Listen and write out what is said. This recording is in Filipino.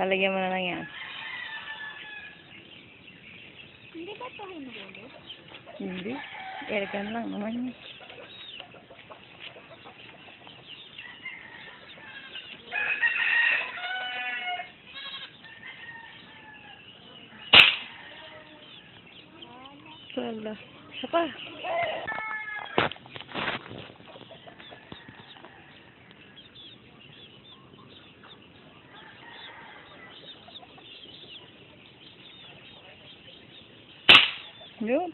Lalagyan mo na lang yan. Hindi ba ito hinulog? Hindi. Airgun lang naman yun. Wala. Isa pa. Yun.